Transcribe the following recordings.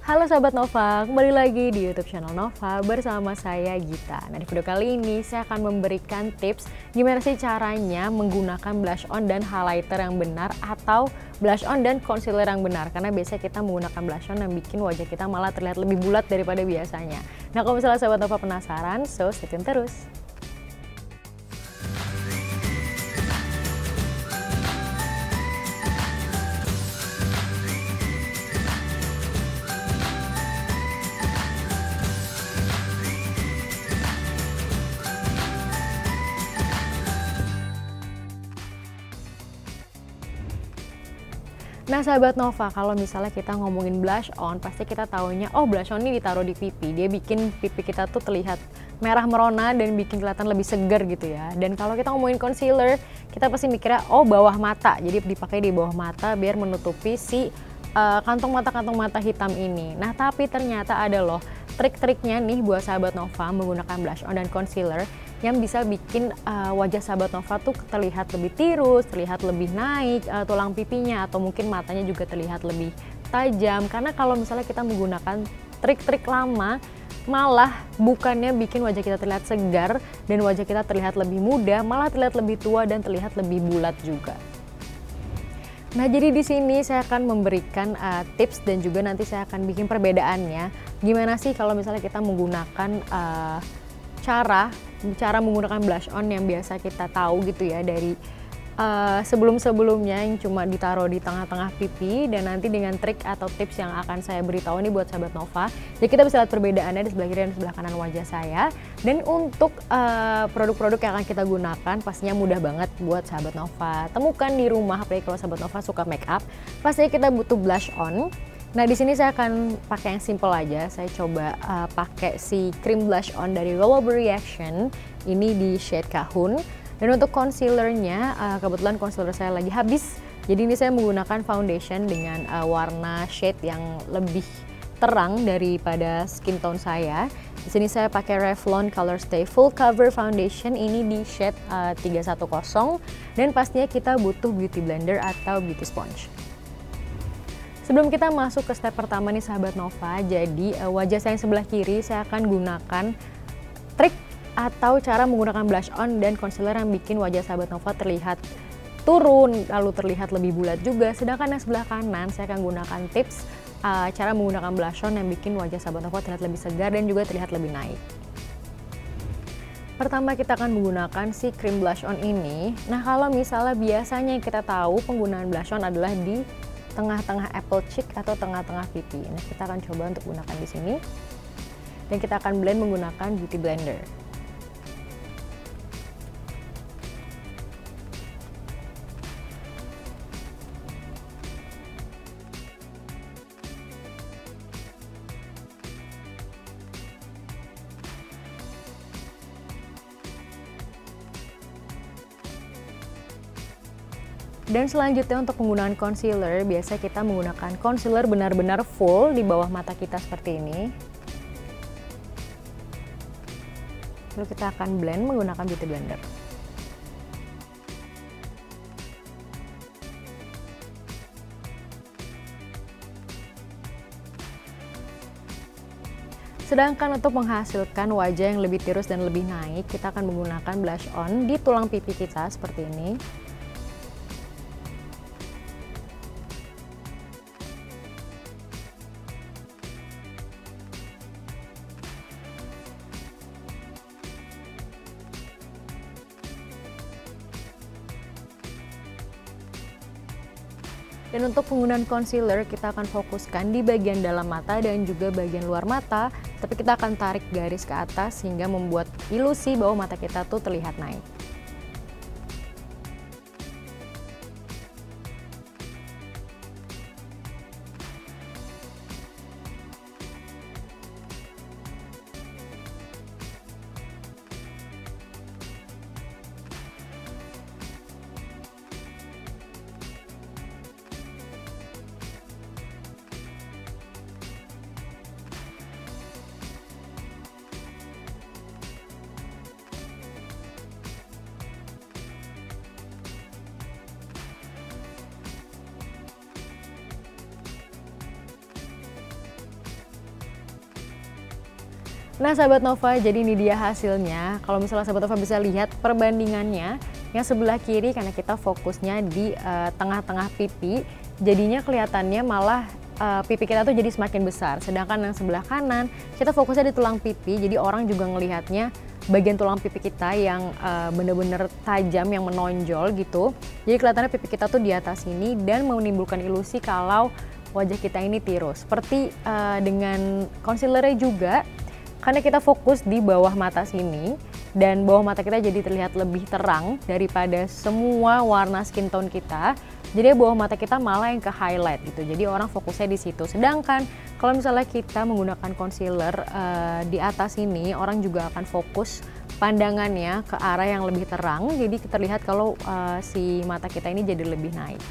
Halo sahabat Nova, kembali lagi di YouTube channel Nova bersama saya Gita. Nah, di video kali ini saya akan memberikan tips gimana sih caranya menggunakan blush on dan highlighter yang benar atau blush on dan concealer yang benar. Karena biasanya kita menggunakan blush on yang bikin wajah kita malah terlihat lebih bulat daripada biasanya. Nah, kalau misalnya sahabat Nova penasaran, so stay tune terus. Nah sahabat Nova, kalau misalnya kita ngomongin blush on, pasti kita taunya, oh blush on ini ditaruh di pipi. Dia bikin pipi kita tuh terlihat merah merona dan bikin kelihatan lebih segar gitu ya. Dan kalau kita ngomongin concealer, kita pasti mikirnya, oh bawah mata. Jadi dipakai di bawah mata biar menutupi si kantong mata hitam ini. Nah tapi ternyata ada loh trik-triknya nih buat sahabat Nova menggunakan blush on dan concealer yang bisa bikin wajah sahabat Nova tuh terlihat lebih tirus, terlihat lebih naik tulang pipinya, atau mungkin matanya juga terlihat lebih tajam. Karena kalau misalnya kita menggunakan trik-trik lama, malah bukannya bikin wajah kita terlihat segar dan wajah kita terlihat lebih muda, malah terlihat lebih tua dan terlihat lebih bulat juga. Nah, jadi di sini saya akan memberikan tips dan juga nanti saya akan bikin perbedaannya. Gimana sih kalau misalnya kita menggunakan cara menggunakan blush on yang biasa kita tahu gitu ya dari sebelum-sebelumnya yang cuma ditaruh di tengah-tengah pipi, dan nanti dengan trik atau tips yang akan saya beritahu ini buat sahabat Nova. Jadi kita bisa lihat perbedaannya di sebelah kiri dan sebelah kanan wajah saya. Dan untuk produk-produk yang akan kita gunakan pastinya mudah banget buat sahabat Nova temukan di rumah, apalagi kalau sahabat Nova suka make up. Pastinya kita butuh blush on. Nah di sini saya akan pakai yang simple aja. Saya coba pakai si cream blush on dari Rollover Reaction. Ini di shade Kahun. Dan untuk concealernya, kebetulan concealer saya lagi habis. Jadi ini saya menggunakan foundation dengan warna shade yang lebih terang daripada skin tone saya. Di sini saya pakai Revlon Colorstay Full Cover Foundation. Ini di shade 310. Dan pastinya kita butuh beauty blender atau beauty sponge. Sebelum kita masuk ke step pertama nih sahabat Nova, jadi wajah saya yang sebelah kiri saya akan gunakan trik atau cara menggunakan blush on dan concealer yang bikin wajah sahabat Nova terlihat turun, lalu terlihat lebih bulat juga. Sedangkan yang sebelah kanan saya akan gunakan tips cara menggunakan blush on yang bikin wajah sahabat Nova terlihat lebih segar dan juga terlihat lebih naik. Pertama kita akan menggunakan si cream blush on ini. Nah kalau misalnya biasanya yang kita tahu penggunaan blush on adalah di tengah-tengah apple cheek atau tengah-tengah pipi. Nah, kita akan coba untuk gunakan di sini. Dan kita akan blend menggunakan beauty blender. Dan selanjutnya untuk penggunaan concealer, biasa kita menggunakan concealer benar-benar full di bawah mata kita seperti ini. Lalu kita akan blend menggunakan beauty blender. Sedangkan untuk menghasilkan wajah yang lebih tirus dan lebih naik, kita akan menggunakan blush on di tulang pipi kita seperti ini. Dan untuk penggunaan concealer kita akan fokuskan di bagian dalam mata dan juga bagian luar mata, tapi kita akan tarik garis ke atas sehingga membuat ilusi bahwa mata kita tuh terlihat naik. Nah sahabat Nova, jadi ini dia hasilnya. Kalau misalnya sahabat Nova bisa lihat perbandingannya, yang sebelah kiri karena kita fokusnya di tengah-tengah pipi, jadinya kelihatannya malah pipi kita tuh jadi semakin besar. Sedangkan yang sebelah kanan, kita fokusnya di tulang pipi, jadi orang juga ngelihatnya bagian tulang pipi kita yang bener-bener tajam, yang menonjol gitu. Jadi kelihatannya pipi kita tuh di atas ini dan menimbulkan ilusi kalau wajah kita ini tirus. Seperti dengan concealernya juga, karena kita fokus di bawah mata sini dan bawah mata kita jadi terlihat lebih terang daripada semua warna skin tone kita. Jadi bawah mata kita malah yang ke highlight gitu. Jadi orang fokusnya di situ. Sedangkan kalau misalnya kita menggunakan concealer di atas ini, orang juga akan fokus pandangannya ke arah yang lebih terang. Jadi terlihat kalau si mata kita ini jadi lebih naik.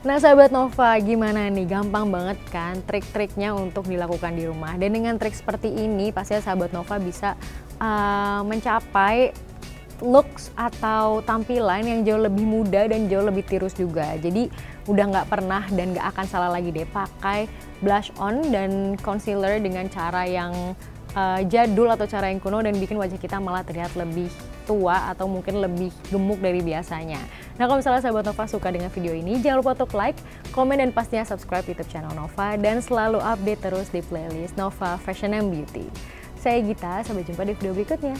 Nah sahabat Nova, gimana nih? Gampang banget kan trik-triknya untuk dilakukan di rumah. Dan dengan trik seperti ini pastinya sahabat Nova bisa mencapai looks atau tampilan yang jauh lebih muda dan jauh lebih tirus juga. Jadi udah nggak pernah dan nggak akan salah lagi deh pakai blush on dan concealer dengan cara yang jadul atau cara yang kuno dan bikin wajah kita malah terlihat lebih tua atau mungkin lebih gemuk dari biasanya. Nah kalau misalnya sahabat Nova suka dengan video ini, jangan lupa untuk like, komen, dan pastinya subscribe YouTube channel Nova dan selalu update terus di playlist Nova Fashion and Beauty. Saya Gita, sampai jumpa di video berikutnya.